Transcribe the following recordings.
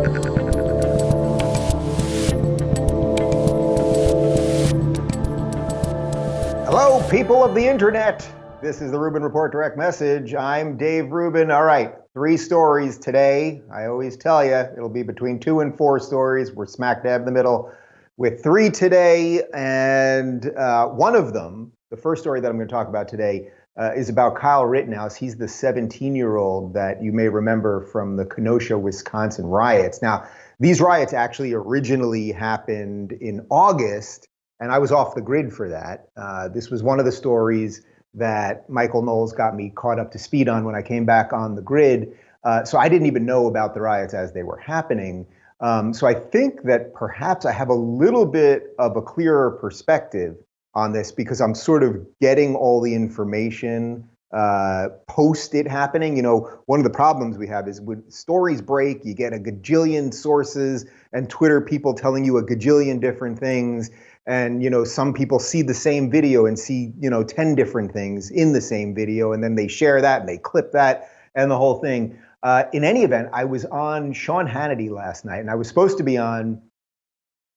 Hello, people of the internet. This is the Rubin Report Direct Message. I'm Dave Rubin. All right, 3 stories today. I always tell you, it'll be between 2 and 4 stories. We're smack dab in the middle with 3 today. And one of them, the first story that I'm going to talk about today, is about Kyle Rittenhouse. He's the 17-year-old that you may remember from the Kenosha, Wisconsin riots. Now, these riots actually originally happened in August, and I was off the grid for that. This was one of the stories that Michael Knowles got me caught up to speed on when I came back on the grid. So I didn't even know about the riots as they were happening. So I think that perhaps I have a little bit of a clearer perspective on this because I'm sort of getting all the information post it happening. You know, one of the problems we have is when stories break, you get a gajillion sources and Twitter people telling you a gajillion different things. And, you know, some people see the same video and see, 10 different things in the same video, and then they share that and they clip that and the whole thing. In any event, I was on Sean Hannity last night, and I was supposed to be on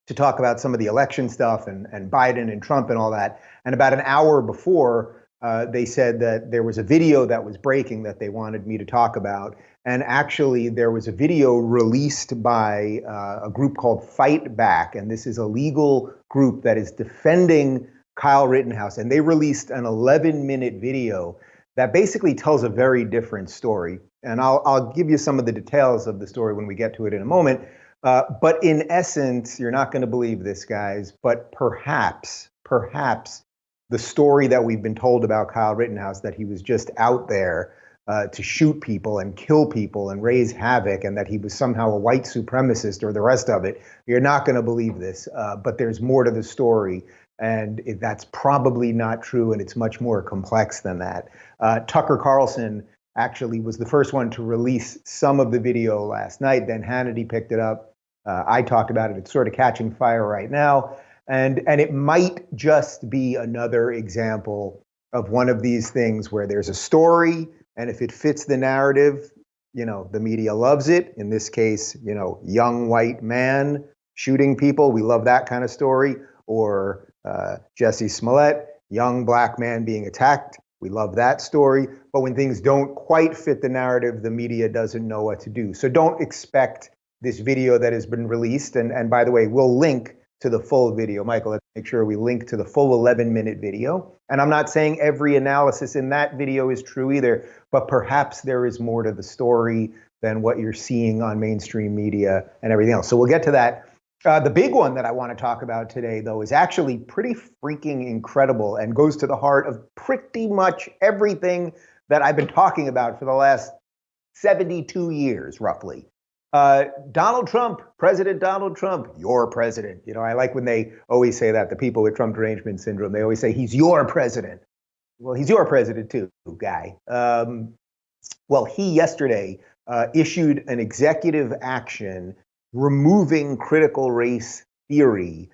to talk about some of the election stuff and Biden and Trump and all that. And about an hour before, they said that there was a video that was breaking that they wanted me to talk about. And actually, there was a video released by a group called Fight Back. And this is a legal group that is defending Kyle Rittenhouse. And they released an 11-minute video that basically tells a very different story. And I'll give you some of the details of the story when we get to it in a moment. But in essence, you're not going to believe this, guys, but perhaps the story that we've been told about Kyle Rittenhouse, that he was just out there to shoot people and kill people and raise havoc, and that he was somehow a white supremacist or the rest of it, you're not going to believe this. But there's more to the story, and that's probably not true, and it's much more complex than that. Tucker Carlson actually was the first one to release some of the video last night. Then Hannity picked it up. I talked about it. It's sort of catching fire right now. And it might just be another example of one of these things where there's a story, and if it fits the narrative, the media loves it. In this case, young white man shooting people. We love that kind of story. Or Jussie Smollett, young black man being attacked. We love that story. But when things don't quite fit the narrative, the media doesn't know what to do. So don't expect this video that has been released. And by the way, we'll link to the full video. Michael, let's make sure we link to the full 11-minute video. And I'm not saying every analysis in that video is true either, but perhaps there is more to the story than what you're seeing on mainstream media and everything else. So we'll get to that. The big one that I want to talk about today, though, is actually pretty freaking incredible and goes to the heart of pretty much everything that I've been talking about for the last 72 years, roughly. Donald Trump, President Donald Trump, your president. I like when they always say that, the people with Trump derangement syndrome, they always say, he's your president. Well, he's your president too, guy. Well, he yesterday issued an executive action removing critical race theory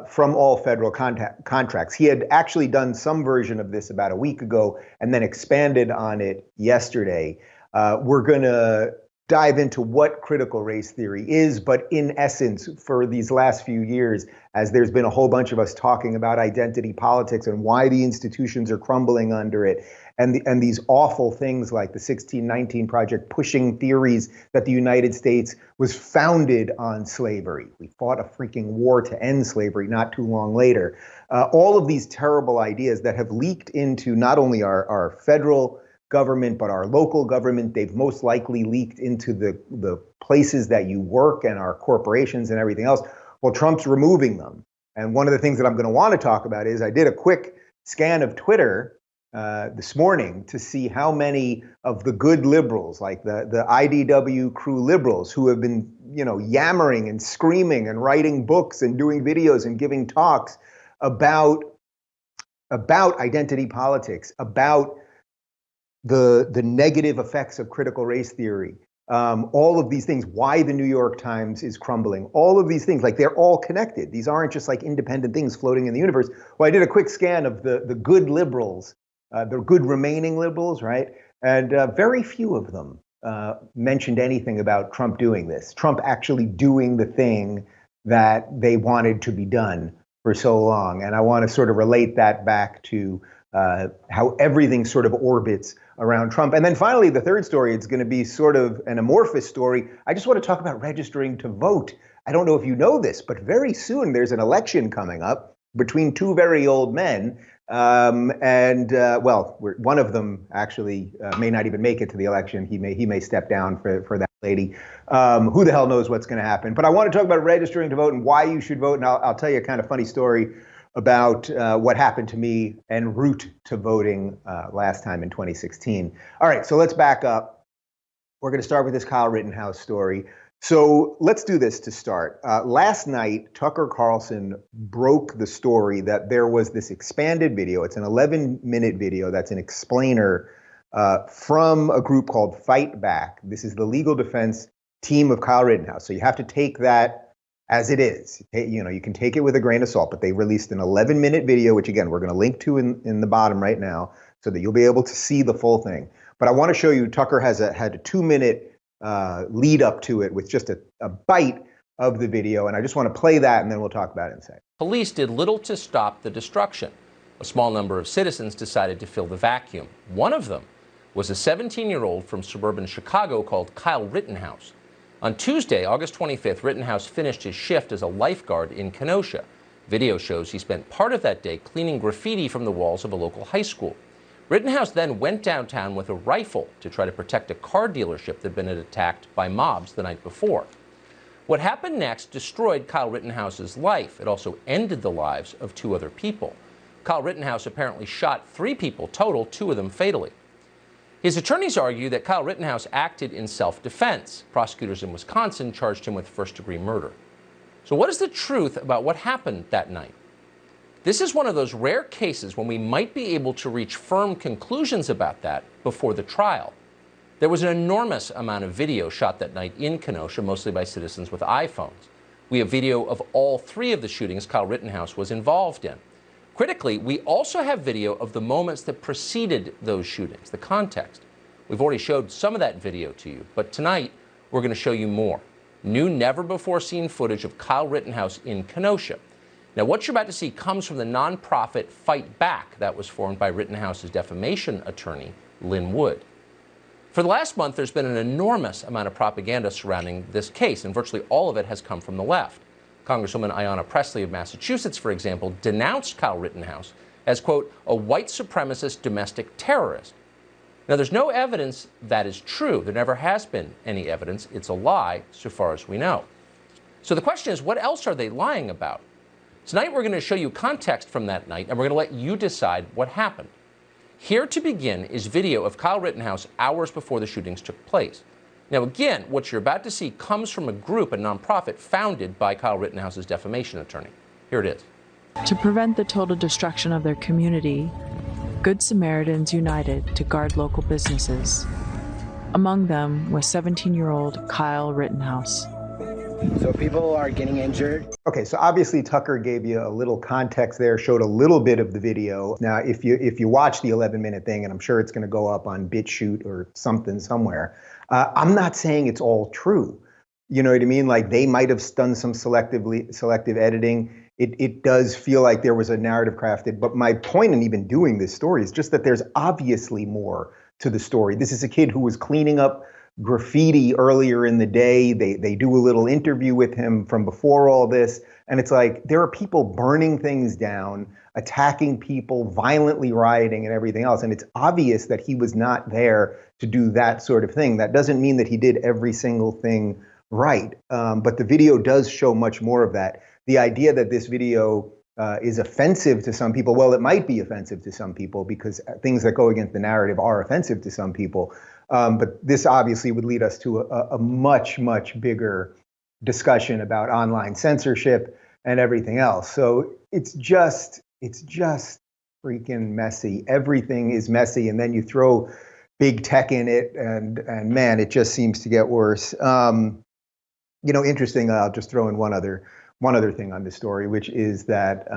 from all federal contracts. He had actually done some version of this about a week ago and then expanded on it yesterday. We're going to dive into what critical race theory is, but in essence, for these last few years, as there's been a whole bunch of us talking about identity politics and why the institutions are crumbling under it, and these awful things like the 1619 Project pushing theories that the United States was founded on slavery. We fought a freaking war to end slavery not too long later. All of these terrible ideas that have leaked into not only our federal government, but our local government. They've most likely leaked into the places that you work and our corporations and everything else. Well, Trump's removing them. And one of the things that I'm going to want to talk about is I did a quick scan of Twitter this morning to see how many of the good liberals, like the IDW crew liberals who have been, yammering and screaming and writing books and doing videos and giving talks about identity politics, about the negative effects of critical race theory, all of these things, why the New York Times is crumbling, all of these things, like they're all connected. These aren't just like independent things floating in the universe. Well, I did a quick scan of the good liberals, the good remaining liberals, right? And very few of them mentioned anything about Trump doing this, Trump actually doing the thing that they wanted to be done for so long. And I want to sort of relate that back to how everything sort of orbits around Trump. And then finally, the third story, it's going to be sort of an amorphous story. I just want to talk about registering to vote. I don't know if you know this, but very soon there's an election coming up between two very old men. One of them actually may not even make it to the election. He may step down for that lady. Who the hell knows what's going to happen? But I want to talk about registering to vote and why you should vote. And I'll tell you a kind of funny story about what happened to me en route to voting last time in 2016. All right, so let's back up. We're going to start with this Kyle Rittenhouse story. So let's do this to start. Last night, Tucker Carlson broke the story that there was this expanded video. It's an 11-minute video that's an explainer from a group called Fight Back. This is the legal defense team of Kyle Rittenhouse. So you have to take that as it is. You know, you can take it with a grain of salt, but they released an 11-minute video, which again, we're going to link to in the bottom right now so that you'll be able to see the full thing. But I want to show you, Tucker had a 2-minute lead up to it with just a bite of the video. And I just want to play that and then we'll talk about it in a second. Police did little to stop the destruction. A small number of citizens decided to fill the vacuum. One of them was a 17-year-old from suburban Chicago called Kyle Rittenhouse. On Tuesday, August 25th, Rittenhouse finished his shift as a lifeguard in Kenosha. Video shows he spent part of that day cleaning graffiti from the walls of a local high school. Rittenhouse then went downtown with a rifle to try to protect a car dealership that had been attacked by mobs the night before. What happened next destroyed Kyle Rittenhouse's life. It also ended the lives of 2 other people. Kyle Rittenhouse apparently shot 3 people total, 2 of them fatally. His attorneys argue that Kyle Rittenhouse acted in self-defense. Prosecutors in Wisconsin charged him with first-degree murder. So what is the truth about what happened that night? This is one of those rare cases when we might be able to reach firm conclusions about that before the trial. There was an enormous amount of video shot that night in Kenosha, mostly by citizens with iPhones. We have video of all 3 of the shootings Kyle Rittenhouse was involved in. Critically, we also have video of the moments that preceded those shootings, the context. We've already showed some of that video to you, but tonight we're going to show you more. New, never-before-seen footage of Kyle Rittenhouse in Kenosha. Now, what you're about to see comes from the nonprofit Fight Back that was formed by Rittenhouse's defamation attorney, Lynn Wood. For the last month, there's been an enormous amount of propaganda surrounding this case, and virtually all of it has come from the left. Congresswoman Ayanna Pressley of Massachusetts, for example, denounced Kyle Rittenhouse as, quote, a white supremacist domestic terrorist. Now, there's no evidence that is true. There never has been any evidence. It's a lie, so far as we know. So the question is, what else are they lying about? Tonight, we're going to show you context from that night, and we're going to let you decide what happened. Here to begin is video of Kyle Rittenhouse hours before the shootings took place. Now, again, what you're about to see comes from a group, a nonprofit, founded by Kyle Rittenhouse's defamation attorney. Here it is. To prevent the total destruction of their community, Good Samaritans united to guard local businesses. Among them was 17-year-old Kyle Rittenhouse. So people are getting injured. Okay, so obviously Tucker gave you a little context there, showed a little bit of the video. Now, if you watch the 11-minute thing, and I'm sure it's going to go up on BitChute or something somewhere, I'm not saying it's all true. You know what I mean? Like they might have done some selective editing. It does feel like there was a narrative crafted. But my point in even doing this story is just that there's obviously more to the story. This is a kid who was cleaning up graffiti earlier in the day. They do a little interview with him from before all this. And it's like, there are people burning things down, attacking people, violently rioting and everything else. And it's obvious that he was not there to do that sort of thing. That doesn't mean that he did every single thing right. But the video does show much more of that. The idea that this video is offensive to some people, well, it might be offensive to some people because things that go against the narrative are offensive to some people. But this obviously would lead us to a much, much bigger discussion about online censorship and everything else. So it's just freaking messy. Everything is messy. And then you throw big tech in it and man, it just seems to get worse. Interesting, I'll just throw in one other thing on this story, which is that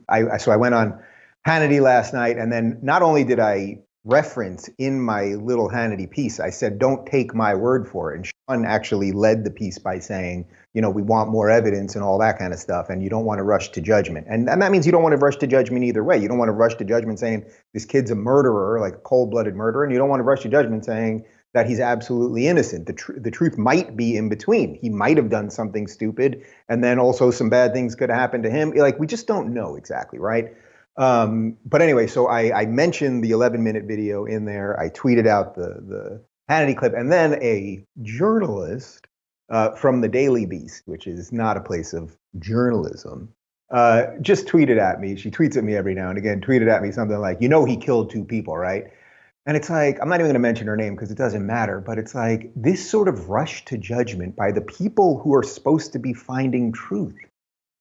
I went on Hannity last night, and then not only did I reference in my little Hannity piece. I said, don't take my word for it. And Sean actually led the piece by saying, we want more evidence and all that kind of stuff. And you don't want to rush to judgment. And that means you don't want to rush to judgment either way. You don't want to rush to judgment saying this kid's a murderer, like a cold-blooded murderer. And you don't want to rush to judgment saying that he's absolutely innocent. The truth might be in between. He might have done something stupid, and then also some bad things could happen to him. Like, we just don't know exactly, right? But anyway, so I mentioned the 11-minute video in there. I tweeted out the Hannity clip, and then a journalist from the Daily Beast, which is not a place of journalism, just tweeted at me. She tweets at me every now and again, tweeted at me something like, he killed 2 people, right? And it's like, I'm not even going to mention her name because it doesn't matter, but it's like this sort of rush to judgment by the people who are supposed to be finding truth.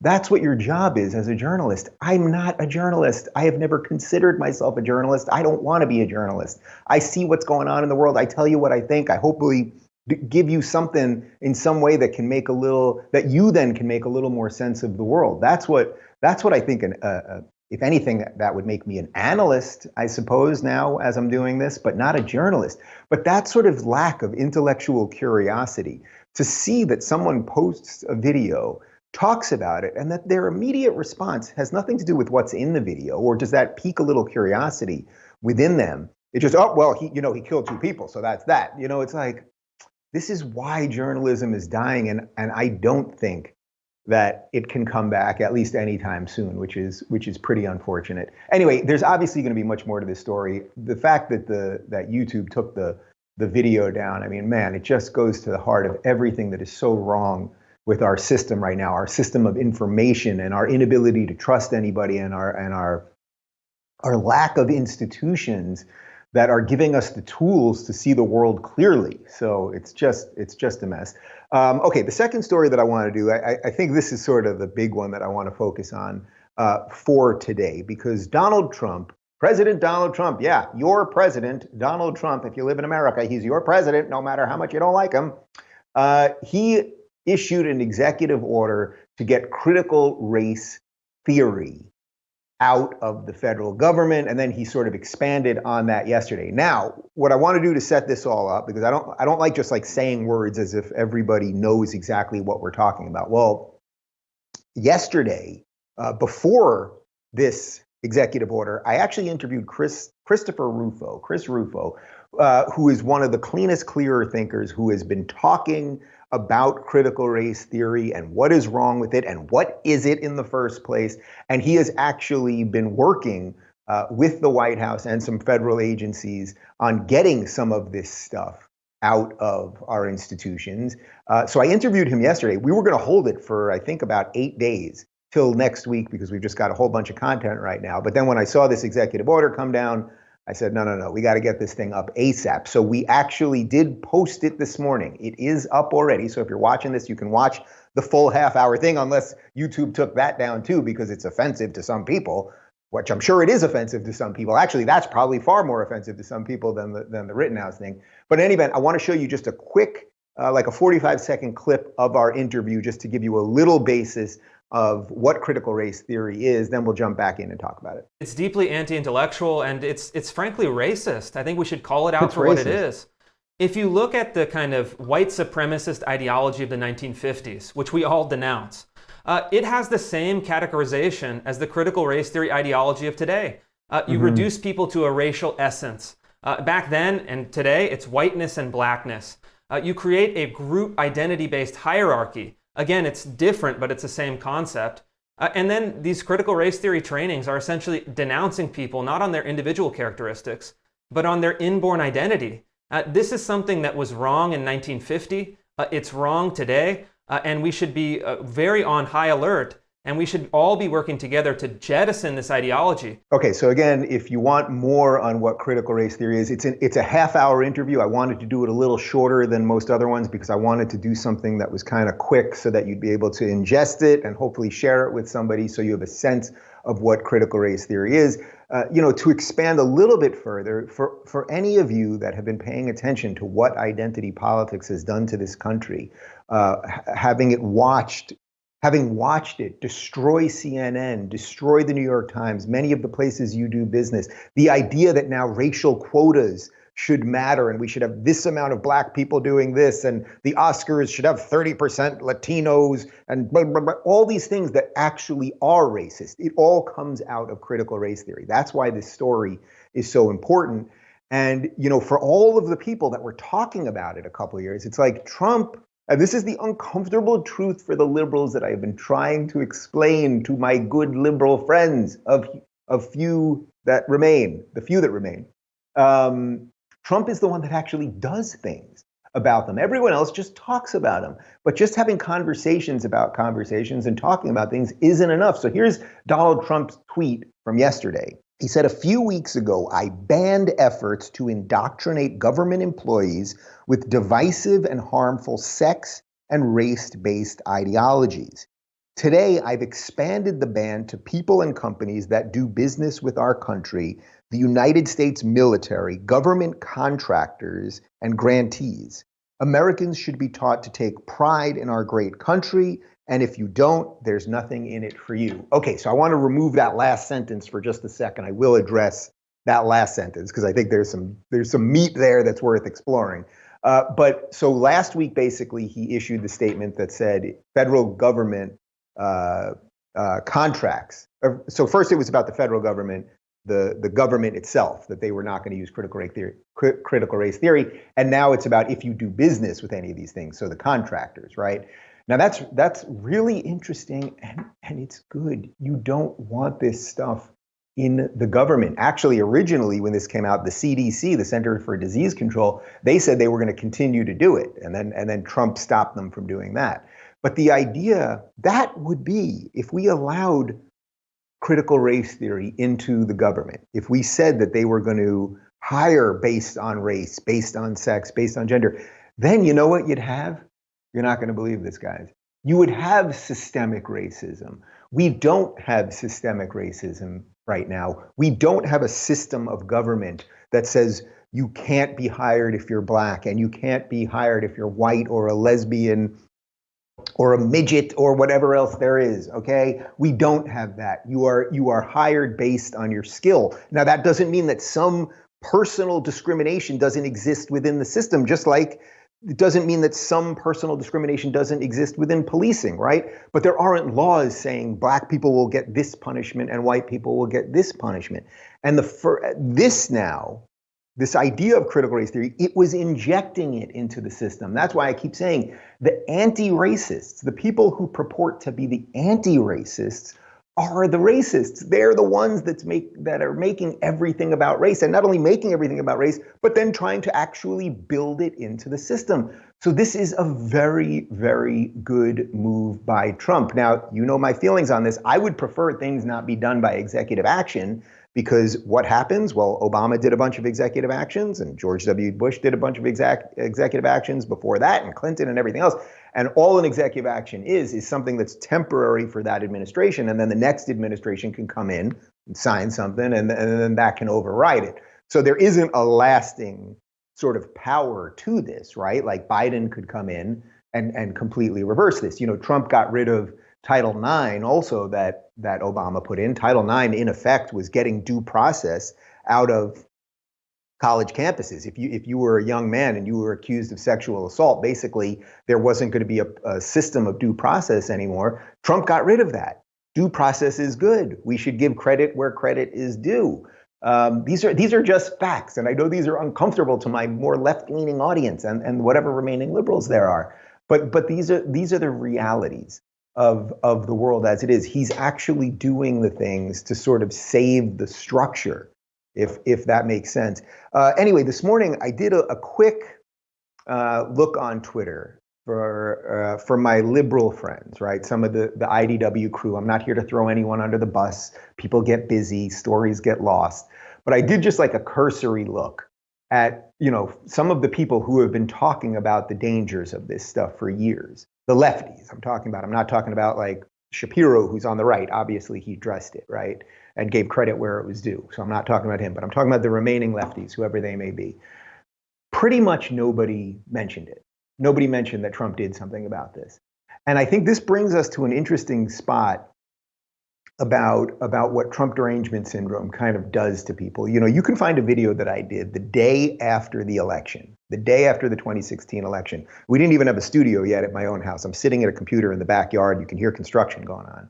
That's what your job is as a journalist. I'm not a journalist. I have never considered myself a journalist. I don't want to be a journalist. I see what's going on in the world. I tell you what I think. I hopefully give you something in some way that can make that you then can make a little more sense of the world. That's what I think. If anything, that would make me an analyst, I suppose, now as I'm doing this, but not a journalist. But that sort of lack of intellectual curiosity to see that someone posts a video, talks about it, and that their immediate response has nothing to do with what's in the video, or does that pique a little curiosity within them? It just, he killed 2 people, so that's that. It's like, this is why journalism is dying, and I don't think that it can come back at least anytime soon, which is pretty unfortunate. Anyway, there's obviously going to be much more to this story. The fact that that YouTube took the video down, I mean, man, it just goes to the heart of everything that is so wrong with our system right now, our system of information and our inability to trust anybody, and our lack of institutions that are giving us the tools to see the world clearly. So it's just a mess. Okay, the second story that I want to do, I think this is sort of the big one that I want to focus on for today, because President Donald Trump, yeah, your president, Donald Trump, if you live in America, he's your president, no matter how much you don't like him. He issued an executive order to get critical race theory out of the federal government, and then he sort of expanded on that yesterday. Now, what I want to do to set this all up, because I don't like just like saying words as if everybody knows exactly what we're talking about. Well, yesterday, before this executive order, I actually interviewed Chris Rufo, who is one of the cleanest, clearer thinkers, who has been talking about critical race theory and what is wrong with it and what is it in the first place. And he has actually been working with the White House and some federal agencies on getting some of this stuff out of our institutions. So I interviewed him yesterday. We were going to hold it for, I think, about 8 days till next week, because we've just got a whole bunch of content right now. But then when I saw this executive order come down, I said, no, we got to get this thing up ASAP. So we actually did post it this morning. It is up already. So if you're watching this, you can watch the full half-hour thing, unless YouTube took that down too, because it's offensive to some people, which I'm sure it is offensive to some people. Actually, that's probably far more offensive to some people than the Rittenhouse thing. But in any event, I want to show you just a quick, like a 45-second clip of our interview, just to give you a little basis of what critical race theory is. Then we'll jump back in and talk about it. It's deeply anti-intellectual, and it's frankly racist. I think we should call it out for what it is. If you look at the kind of white supremacist ideology of the 1950s, which we all denounce, it has the same categorization as the critical race theory ideology of today. You reduce people to a racial essence. Back then and today, it's whiteness and blackness. You create a group identity-based hierarchy. Again, it's different, but it's the same concept. And then these critical race theory trainings are essentially denouncing people not on their individual characteristics, but on their inborn identity. This is something that was wrong in 1950. It's wrong today, and we should be very on high alert, and we should all be working together to jettison this ideology. Okay, so again, if you want more on what critical race theory is, it's a half-hour interview. I wanted to do it a little shorter than most other ones because I wanted to do something that was kind of quick so that you'd be able to ingest it and hopefully share it with somebody so you have a sense of what critical race theory is. To expand a little bit further, for any of you that have been paying attention to what identity politics has done to this country, having it watched having watched it destroy CNN, destroy the New York Times, many of the places you do business, the idea that now racial quotas should matter and we should have this amount of black people doing this and the Oscars should have 30% Latinos and blah, blah, blah, all these things that actually are racist. It all comes out of critical race theory. That's why this story is so important. And, you know, for all of the people that were talking about it a couple of years, it's like Trump, and this is the uncomfortable truth for the liberals that I've been trying to explain to my good liberal friends of few that remain, the few that remain. Trump is the one that actually does things about them. Everyone else just talks about them. But just having conversations about conversations and talking about things isn't enough. So here's Donald Trump's tweet from yesterday. He said, "A few weeks ago, I banned efforts to indoctrinate government employees with divisive and harmful sex and race-based ideologies. Today, I've expanded the ban to people and companies that do business with our country, the United States military, government contractors, and grantees. Americans should be taught to take pride in our great country, and if you don't, there's nothing in it for you." Okay, so I want to remove that last sentence for just a second. I will address that last sentence because I think there's some meat there that's worth exploring. But so last week, basically, he issued the statement that said federal government contracts. So first, it was about the federal government, the government itself, that they were not going to use critical race theory, and now it's about if you do business with any of these things. So the contractors, right? Now that's really interesting, and it's good. You don't want this stuff in the government. Actually, originally when this came out, the CDC, the Center for Disease Control, they said they were going to continue to do it, and then Trump stopped them from doing that. But the idea that would be if we allowed critical race theory into the government, if we said that they were going to hire based on race, based on sex, based on gender, then you know what you'd have? You're not going to believe this, guys. You would have systemic racism. We don't have systemic racism right now. We don't have a system of government that says you can't be hired if you're black and you can't be hired if you're white or a lesbian or a midget or whatever else there is, okay? We don't have that. You are hired based on your skill. Now, that doesn't mean that some personal discrimination doesn't exist within the system, just like it doesn't mean that some personal discrimination doesn't exist within policing, right? But there aren't laws saying black people will get this punishment and white people will get this punishment. And this idea of critical race theory, it was injecting it into the system. That's why I keep saying the anti-racists, the people who purport to be the anti-racists, are the racists. They're the ones that are making everything about race, and not only making everything about race, but then trying to actually build it into the system. So this is a very, very good move by Trump. Now, you know my feelings on this. I would prefer things not be done by executive action, because what happens? Well, Obama did a bunch of executive actions, and George W. Bush did a bunch of executive actions before that, and Clinton and everything else. And all an executive action is something that's temporary for that administration, and then the next administration can come in and sign something, and then that can override it. So there isn't a lasting sort of power to this, right? Like Biden could come in and completely reverse this. You know, Trump got rid of Title IX also that Obama put in. Title IX, in effect, was getting due process out of college campuses. If you were a young man and you were accused of sexual assault, basically there wasn't going to be a system of due process anymore. Trump got rid of that. Due process is good. We should give credit where credit is due. These are just facts, and I know these are uncomfortable to my more left-leaning audience and whatever remaining liberals there are. But these are the realities of the world as it is. He's actually doing the things to sort of save the structure, if that makes sense. Anyway, this morning I did a quick look on Twitter for my liberal friends, right? Some of the IDW crew. I'm not here to throw anyone under the bus. People get busy, stories get lost. But I did just like a cursory look at, you know, some of the people who have been talking about the dangers of this stuff for years. The lefties I'm talking about. I'm not talking about like Shapiro, who's on the right. Obviously, he addressed it, right? And gave credit where it was due. So I'm not talking about him, but I'm talking about the remaining lefties, whoever they may be. Pretty much nobody mentioned it. Nobody mentioned that Trump did something about this. And I think this brings us to an interesting spot about what Trump derangement syndrome kind of does to people. You know, you can find a video that I did the day after the election, the day after the 2016 election. We didn't even have a studio yet at my own house. I'm sitting at a computer in the backyard. You can hear construction going on.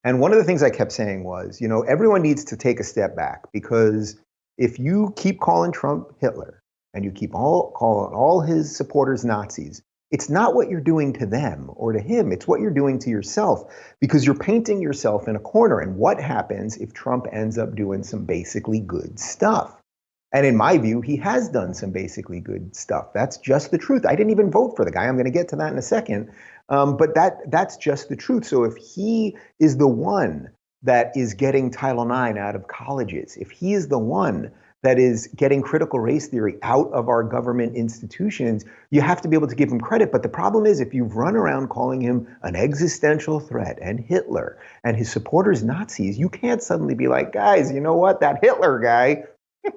And one of the things I kept saying was, you know, everyone needs to take a step back, because if you keep calling Trump Hitler and you keep calling all his supporters Nazis, it's not what you're doing to them or to him. It's what you're doing to yourself, because you're painting yourself in a corner. And what happens if Trump ends up doing some basically good stuff? And in my view, he has done some basically good stuff. That's just the truth. I didn't even vote for the guy. I'm going to get to that in a second. But that's just the truth. So if he is the one that is getting Title IX out of colleges, if he is the one that is getting critical race theory out of our government institutions, you have to be able to give him credit. But the problem is, if you run around calling him an existential threat and Hitler and his supporters Nazis, you can't suddenly be like, guys, you know what, that Hitler guy,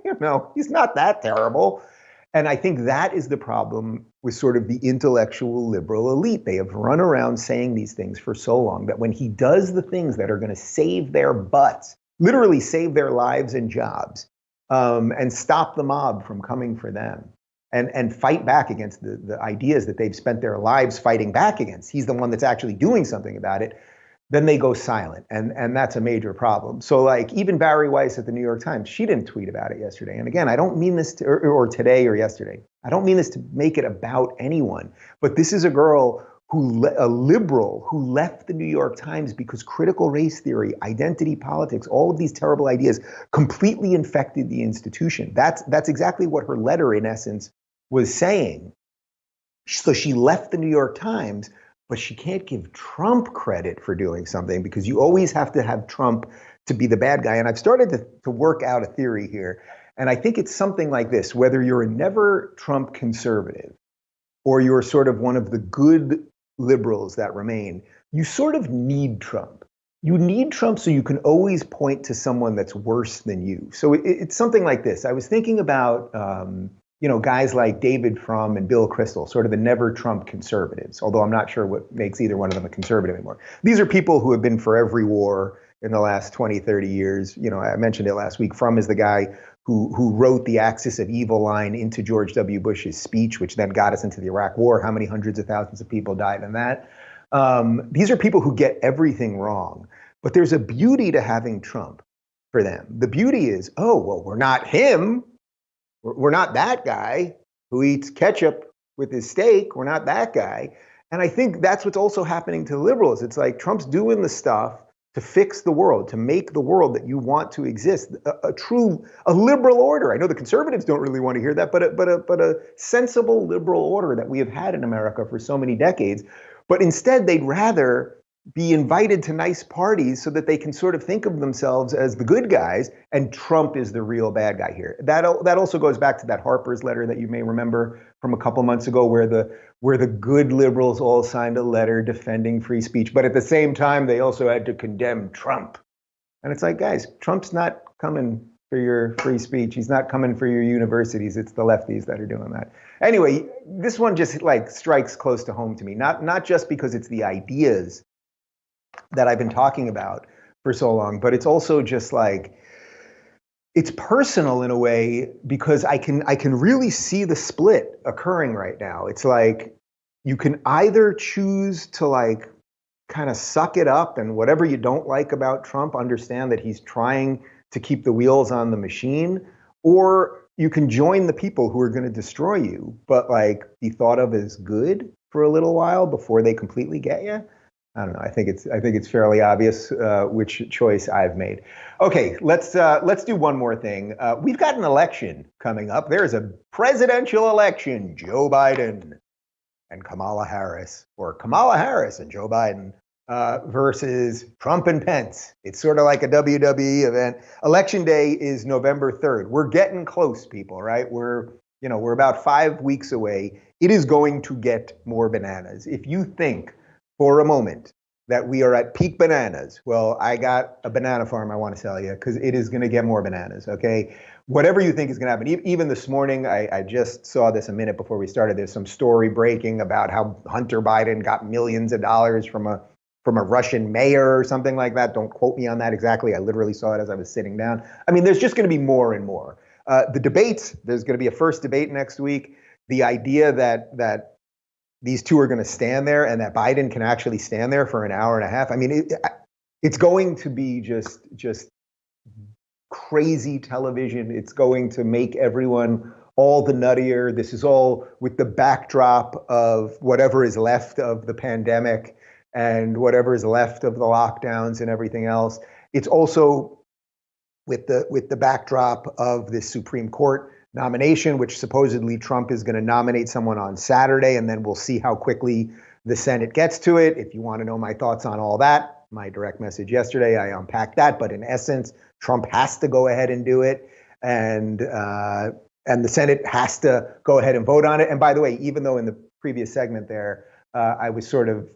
you know, he's not that terrible. And I think that is the problem with sort of the intellectual liberal elite. They have run around saying these things for so long that when he does the things that are going to save their butts, literally save their lives and jobs, and stop the mob from coming for them, and fight back against the ideas that they've spent their lives fighting back against. He's the one that's actually doing something about it. Then they go silent, and that's a major problem. So like even Barry Weiss at the New York Times, she didn't tweet about it yesterday. And again, I don't mean this to, or today or yesterday. I don't mean this to make it about anyone, but this is a girl a liberal who left the New York Times because critical race theory, identity politics, all of these terrible ideas completely infected the institution. That's exactly what her letter, in essence, was saying. So she left the New York Times, but she can't give Trump credit for doing something, because you always have to have Trump to be the bad guy. And I've started to work out a theory here, and I think it's something like this: whether you're a never Trump conservative or you're sort of one of the good liberals that remain, you sort of need Trump. You need Trump so you can always point to someone that's worse than you. So it's something like this. I was thinking about, guys like David Frum and Bill Kristol, sort of the never Trump conservatives, although I'm not sure what makes either one of them a conservative anymore. These are people who have been for every war in the last 20, 30 years. You know, I mentioned it last week. Frum is the guy who wrote the Axis of Evil line into George W. Bush's speech, which then got us into the Iraq War. How many hundreds of thousands of people died in that? These are people who get everything wrong. But there's a beauty to having Trump for them. The beauty is, oh, well, we're not him. We're not that guy who eats ketchup with his steak. We're not that guy. And I think that's what's also happening to liberals. It's like Trump's doing the stuff to fix the world, to make the world that you want to exist, a liberal order. I know the conservatives don't really want to hear that, but a sensible liberal order that we have had in America for so many decades. But instead, they'd rather be invited to nice parties so that they can sort of think of themselves as the good guys, and Trump is the real bad guy here. That also goes back to that Harper's letter that you may remember from a couple months ago, where the good liberals all signed a letter defending free speech, but at the same time they also had to condemn Trump. And it's like, guys, Trump's not coming for your free speech. He's not coming for your universities. It's the lefties that are doing that. Anyway, this one just like strikes close to home to me, not just because it's the ideas that I've been talking about for so long, but it's also just like, it's personal in a way, because I can really see the split occurring right now. It's like, you can either choose to like kind of suck it up, and whatever you don't like about Trump, understand that he's trying to keep the wheels on the machine, or you can join the people who are going to destroy you, but like be thought of as good for a little while before they completely get you. I don't know. I think it's fairly obvious which choice I've made. Okay, let's do one more thing. We've got an election coming up. There's a presidential election. Joe Biden and Kamala Harris, or Kamala Harris and Joe Biden versus Trump and Pence. It's sort of like a WWE event. Election day is November 3rd. We're getting close, people. Right? We're about 5 weeks away. It is going to get more bananas. If you think for a moment that we are at peak bananas. Well, I got a banana farm I want to sell you because it is going to get more bananas, okay? Whatever you think is going to happen. Even this morning, I just saw this a minute before we started. There's some story breaking about how Hunter Biden got millions of dollars from a Russian mayor or something like that. Don't quote me on that exactly. I literally saw it as I was sitting down. I mean, there's just going to be more and more. The debates, there's going to be a first debate next week. The idea that these two are going to stand there and that Biden can actually stand there for an hour and a half. I mean, it's going to be just crazy television. It's going to make everyone all the nuttier. This is all with the backdrop of whatever is left of the pandemic and whatever is left of the lockdowns and everything else. It's also with the backdrop of this Supreme Court nomination, which supposedly Trump is going to nominate someone on Saturday, and then we'll see how quickly the Senate gets to it. If you want to know my thoughts on all that, my direct message yesterday, I unpacked that. But in essence, Trump has to go ahead and do it, and the Senate has to go ahead and vote on it. And by the way, even though in the previous segment there, I was sort of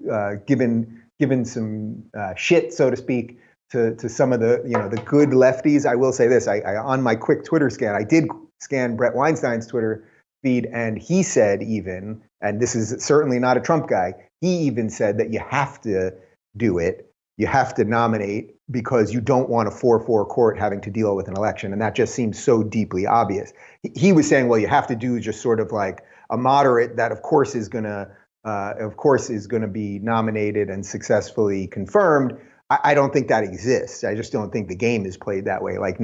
given some shit, so to speak, to some of the good lefties, I will say this: I on my quick Twitter scan, I did scan Brett Weinstein's Twitter feed, and he said even, and this is certainly not a Trump guy, he even said that you have to do it, you have to nominate because you don't want a 4-4 court having to deal with an election, and that just seems so deeply obvious. He was saying, well, you have to do just sort of like a moderate that, of course, is going to be nominated and successfully confirmed. I don't think that exists. I just don't think the game is played that way. Like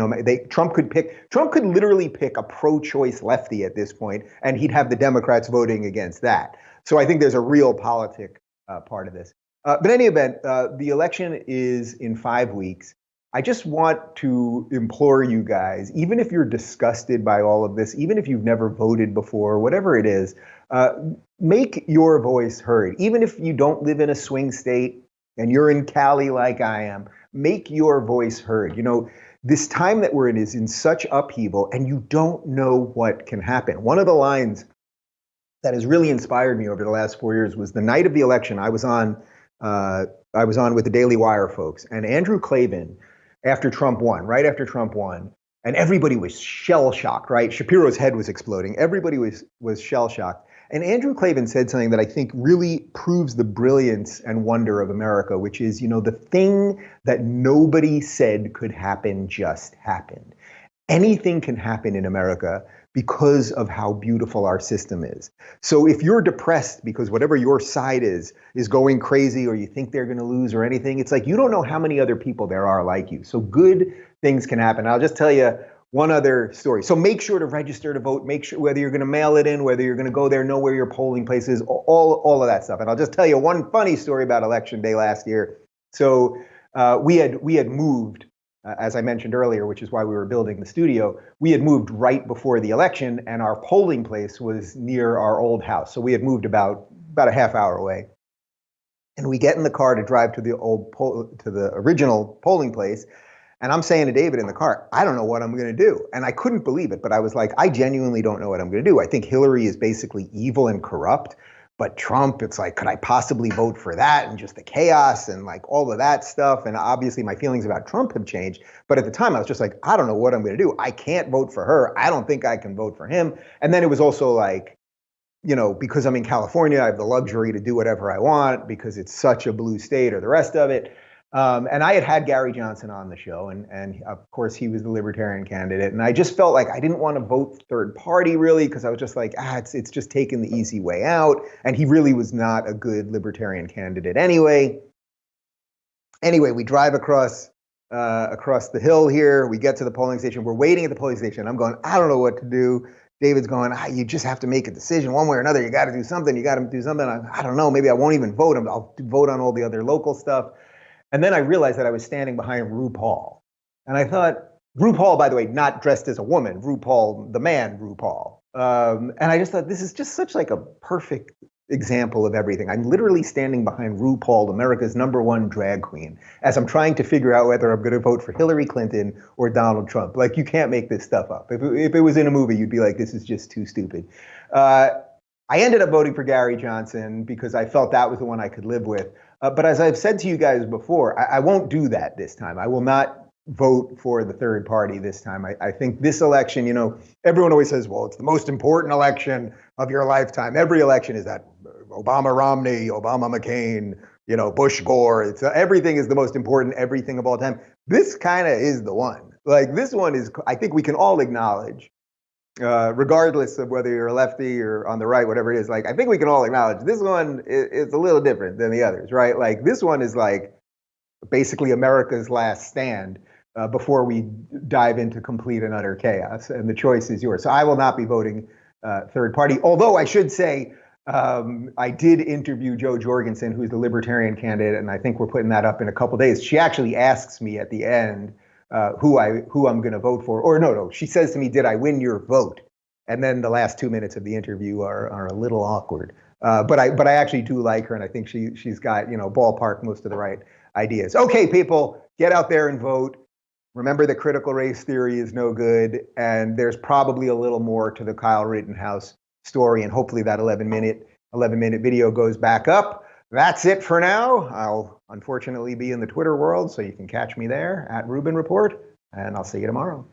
Trump could literally pick a pro-choice lefty at this point, and he'd have the Democrats voting against that. So I think there's a real politic part of this. But in any event, the election is in 5 weeks. I just want to implore you guys, even if you're disgusted by all of this, even if you've never voted before, whatever it is, make your voice heard. Even if you don't live in a swing state, and you're in Cali like I am, make your voice heard. You know, this time that we're in is in such upheaval, and you don't know what can happen. One of the lines that has really inspired me over the last 4 years was the night of the election. I was on with the Daily Wire folks, and Andrew Klavan, right after Trump won, and everybody was shell-shocked, right? Shapiro's head was exploding. Everybody was shell-shocked. And Andrew Klavan said something that I think really proves the brilliance and wonder of America, which is, the thing that nobody said could happen just happened. Anything can happen in America because of how beautiful our system is. So if you're depressed because whatever your side is going crazy, or you think they're going to lose or anything, it's like you don't know how many other people there are like you. So good things can happen. I'll just tell you one other story. So make sure to register to vote. Make sure whether you're going to mail it in, whether you're going to go there, know where your polling place is, all of that stuff. And I'll just tell you one funny story about Election Day last year. So we had moved, as I mentioned earlier, which is why we were building the studio. We had moved right before the election, and our polling place was near our old house. So we had moved about a half hour away. And we get in the car to drive to the original polling place. And I'm saying to David in the car, I don't know what I'm going to do. And I couldn't believe it, but I was like, I genuinely don't know what I'm going to do. I think Hillary is basically evil and corrupt, but Trump, it's like, could I possibly vote for that? And just the chaos and like all of that stuff. And obviously my feelings about Trump have changed. But at the time I was just like, I don't know what I'm going to do. I can't vote for her. I don't think I can vote for him. And then it was also like, because I'm in California, I have the luxury to do whatever I want because it's such a blue state or the rest of it. And I had Gary Johnson on the show, and of course he was the Libertarian candidate. And I just felt like I didn't want to vote third party really, because I was just like, it's just taking the easy way out. And he really was not a good Libertarian candidate anyway. Anyway, we drive across the hill here. We get to the polling station. We're waiting at the polling station. I'm going, I don't know what to do. David's going, you just have to make a decision one way or another. You got to do something. I don't know. Maybe I won't even vote. I'll vote on all the other local stuff. And then I realized that I was standing behind RuPaul. And I thought, RuPaul, by the way, not dressed as a woman, RuPaul, the man RuPaul. And I just thought, this is just such like a perfect example of everything. I'm literally standing behind RuPaul, America's #1 drag queen, as I'm trying to figure out whether I'm going to vote for Hillary Clinton or Donald Trump. Like, you can't make this stuff up. If it was in a movie, you'd be like, this is just too stupid. I ended up voting for Gary Johnson because I felt that was the one I could live with. But as I've said to you guys before, I won't do that this time. I will not vote for the third party this time. I think this election, everyone always says, well, it's the most important election of your lifetime. Every election is that Obama Romney, Obama McCain, Bush Gore. Everything is the most important, everything of all time. This kind of is the one. Like this one is, I think we can all acknowledge, regardless of whether you're a lefty or on the right, whatever it is, like, I think we can all acknowledge this one is a little different than the others, right? Like this one is like basically America's last stand before we dive into complete and utter chaos, and the choice is yours. So I will not be voting third party, although I should say, I did interview Jo Jorgensen, who's the Libertarian candidate, and I think we're putting that up in a couple days. She actually asks me at the end who I'm going to vote for, or no, she says to me, "Did I win your vote?" And then the last 2 minutes of the interview are a little awkward. But I actually do like her, and I think she's got ballpark most of the right ideas. Okay, people, get out there and vote. Remember that critical race theory is no good, and there's probably a little more to the Kyle Rittenhouse story, and hopefully that 11-minute video goes back up. That's it for now. I'll unfortunately be in the Twitter world, so you can catch me there at Rubin Report, and I'll see you tomorrow.